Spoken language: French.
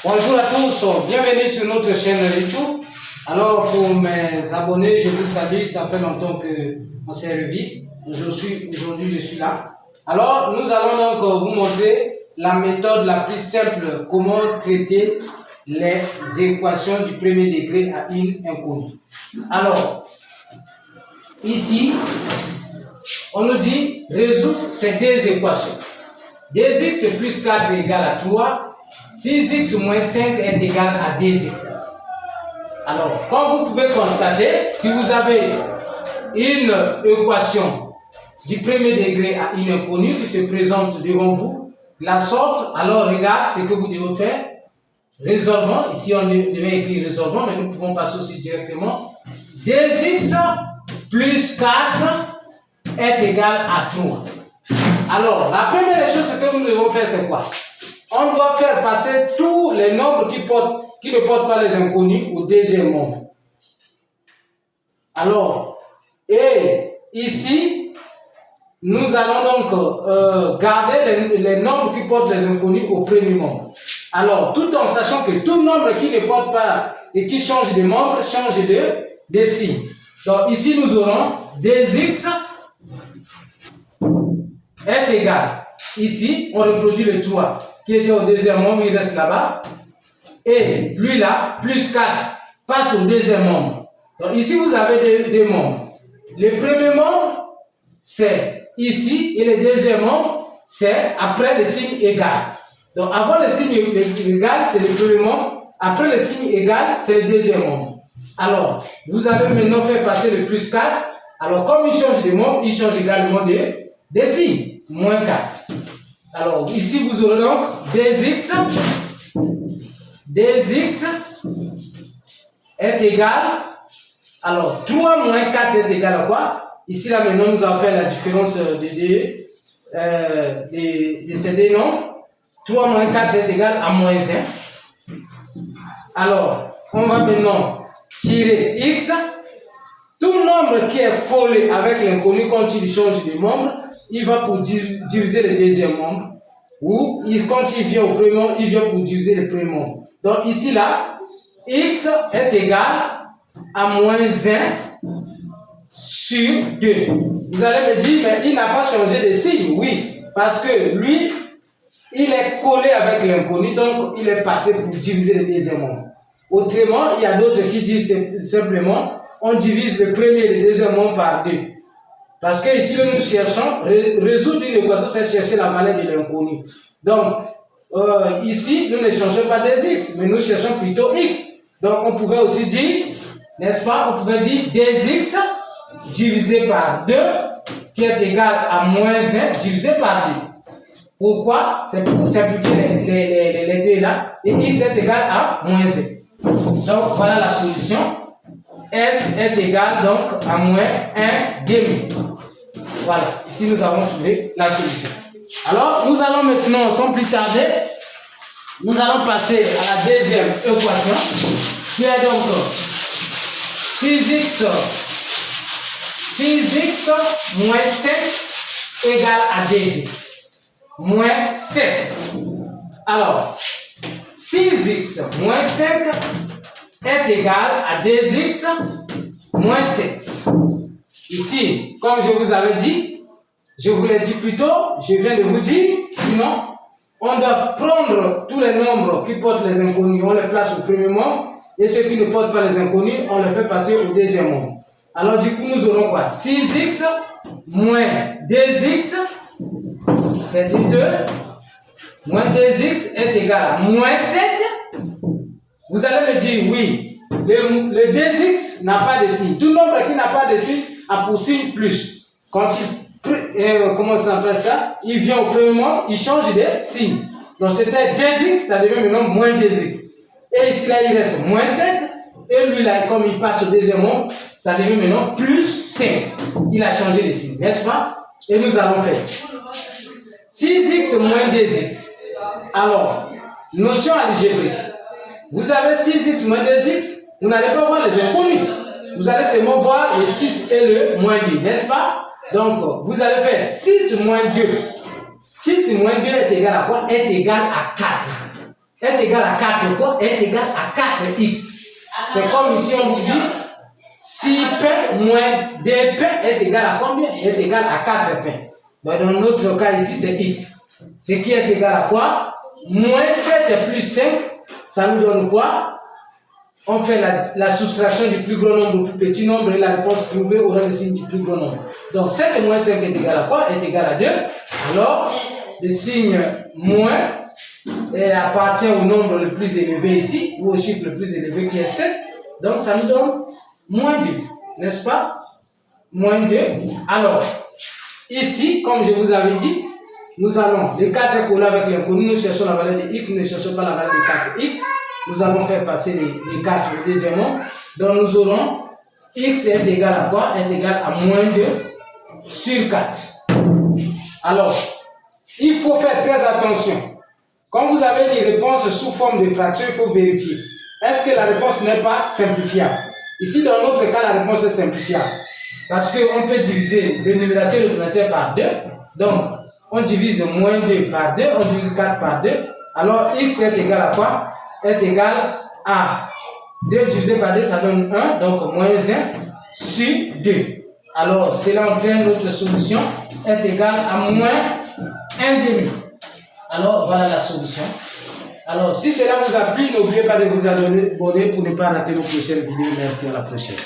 Bonjour à tous, bienvenue sur notre chaîne YouTube. Alors pour mes abonnés, je vous salue, ça fait longtemps qu'on s'est revu. Aujourd'hui je suis là. Alors nous allons donc vous montrer la méthode la plus simple, comment traiter les équations du premier degré à une inconnue. Alors, ici, on nous dit résoudre ces deux équations. 2x plus 4 égale à 3. 6x moins 5 est égal à 2x. Alors, comme vous pouvez constater, si vous avez une équation du premier degré à une inconnue qui se présente devant vous, la sorte, alors regarde ce que vous devez faire. Résolvons, ici on devait écrire résolvons, mais nous pouvons passer aussi directement. 2x plus 4 est égal à 3. Alors, la première chose que nous devons faire, c'est quoi? On doit faire passer tous les nombres qui ne portent pas les inconnus au deuxième nombre. Alors, et ici, nous allons donc garder les nombres qui portent les inconnus au premier nombre. Alors, tout en sachant que tout nombre qui ne porte pas et qui change de membre, change de signe. Donc ici, nous aurons 2x est égal. Ici, on reproduit le 3 qui était au deuxième membre, il reste là-bas. Et lui là, plus 4, passe au deuxième membre. Donc ici, vous avez deux membres. Le premier membre, c'est ici, et le deuxième membre, c'est après le signe égal. Donc avant le signe égal, c'est le premier membre. Après le signe égal, c'est le deuxième membre. Alors, vous allez maintenant faire passer le plus 4. Alors, comme il change de membre, il change également de signe. Moins 4. Alors, ici, vous aurez donc 2x. 2x est égal. Alors, 3 moins 4 est égal à quoi? Ici, là, maintenant, nous allons faire la différence de ces deux nombres. 3 moins 4 est égal à moins 1. Alors, on va maintenant tirer x. Tout nombre qui est collé avec l'inconnu quand il change de membre, il va pour diviser le deuxième membre. Ou quand il vient au premier membre, il vient pour diviser le premier membre. Donc ici, là, x est égal à moins 1 sur 2. Vous allez me dire, mais il n'a pas changé de signe. Oui, parce que lui, il est collé avec l'inconnu, donc il est passé pour diviser le deuxième membre. Autrement, il y a d'autres qui disent simplement, on divise le premier et le deuxième membre par 2. Parce que ici, nous cherchons, résoudre une équation, c'est chercher la valeur de l'inconnu. Donc, ici, nous ne cherchons pas des x, mais nous cherchons plutôt x. Donc, on pouvait aussi dire, n'est-ce pas, on pouvait dire 2x divisé par 2, qui est égal à moins 1 divisé par 2. Pourquoi? C'est pour simplifier les deux là. Et x est égal à moins 1. Donc, voilà la solution. S est égal donc à moins 1 demi. Voilà, ici nous avons trouvé la solution. Alors, nous allons maintenant, sans plus tarder, nous allons passer à la deuxième équation, qui est donc 6x moins 7 égale à 2x. Moins 7. Alors, 6x moins 5 est égal à 2x moins 7. Ici, comme je vous avais dit, je vous l'ai dit plus tôt, je viens de vous dire, sinon, on doit prendre tous les nombres qui portent les inconnus, on les place au premier membre, et ceux qui ne portent pas les inconnus, on les fait passer au deuxième membre. Alors du coup, nous aurons quoi? 6x moins 2x, c'est 2, moins 2x est égal à moins 7. Vous allez me dire, oui, le 2x n'a pas de signe. Tout nombre qui n'a pas de signe a pour signe plus. Quand comment ça s'appelle ça? Il vient au premier membre, il change de signe. Donc c'était 2x, ça devient maintenant moins 2x. Et ici là, il reste moins 7. Et lui là, comme il passe au deuxième membre, ça devient maintenant plus 5. Il a changé de signe, n'est-ce pas? Et nous allons faire 6x moins 2x. Alors, notion algébrique. Vous avez 6x moins 2x, vous n'allez pas voir les inconnus. Vous allez seulement voir le 6 et le moins 2, n'est-ce pas? Donc, vous allez faire 6 moins 2. 6 moins 2 est égal à quoi? Est égal à 4. est égal à 4 quoi? Est égal à 4x. C'est comme ici on vous dit 6 pains moins 2 pains est égal à combien? Est égal à 4 pains. Mais dans notre cas ici c'est x. Ce qui est égal à quoi? Moins 7 plus 5, ça nous donne quoi? On fait la soustraction du plus grand nombre au plus petit nombre et la réponse trouvée aura le signe du plus grand nombre. Donc 7 moins 5 est égal à quoi? Est égal à 2. Alors, le signe moins appartient au nombre le plus élevé ici, ou au chiffre le plus élevé qui est 7. Donc ça nous donne moins 2, n'est-ce pas? Moins 2. Alors, ici, comme je vous avais dit, nous allons, les 4 est collé avec l'inconnu, nous cherchons la valeur de x, nous ne cherchons pas la valeur de 4x. Nous allons faire passer les 4 au deuxième mot. Donc nous aurons x est égal à quoi? Est égal à moins 2 sur 4. Alors, il faut faire très attention. Quand vous avez les réponses sous forme de fraction, il faut vérifier. Est-ce que la réponse n'est pas simplifiable? Ici, dans notre cas, la réponse est simplifiable. Parce qu'on peut diviser le numérateur et le dénominateur par 2. Donc, on divise moins 2 par 2, on divise 4 par 2. Alors, x est égal à quoi? Est égal à 2 divisé par 2, ça donne 1, donc moins 1 sur 2. Alors, cela entraîne notre solution est égale à moins 1 demi. Alors, voilà la solution. Alors, si cela vous a plu, n'oubliez pas de vous abonner pour ne pas rater nos prochaines vidéos. Merci, à la prochaine.